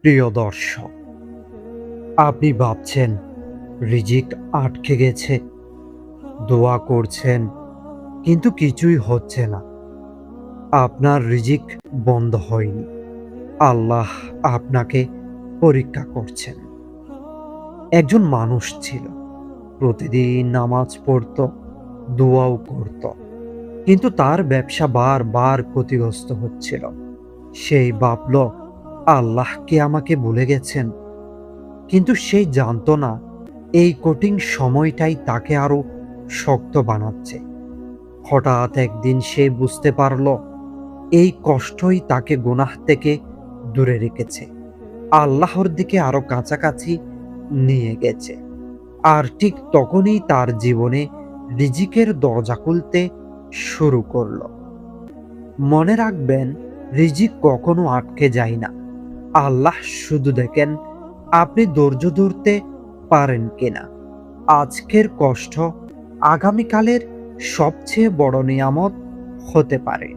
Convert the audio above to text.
প্রিয় দর্শক, আপনি ভাবছেন রিজিক আটকে গেছে, দোয়া করছেন কিন্তু কিছুই হচ্ছে না। আপনার রিজিক বন্ধ হয়নি, আল্লাহ আপনাকে পরীক্ষা করছেন। একজন মানুষ ছিল, প্রতিদিন নামাজ পড়ত, দোয়াও করত, কিন্তু তার ব্যবসা বারবার ক্ষতিগ্রস্ত হচ্ছিল। সেই ভাবল, আল্লাহ কি আমাকে ভুলে গেছেন? কিন্তু সে জানতো না এই কঠিন সময়টাই তাকে আরো শক্ত বানাচ্ছে। হঠাৎ একদিন সে বুঝতে পারল এই কষ্টই তাকে গুনাহ থেকে দূরে রেখেছে, আল্লাহর দিকে আরো কাছাকাছি নিয়ে গেছে। আর ঠিক তখনই তার জীবনে রিজিকের দরজা খুলতে শুরু করলো। মনে রাখবেন, রিজিক কখনো আটকে যায় না। আল্লাহ শুধু দেখেন আপনি ধৈর্য ধরতে পারেন কিনা। আজকের কষ্ট আগামীকালের সবচেয়ে বড় নিয়ামত হতে পারে।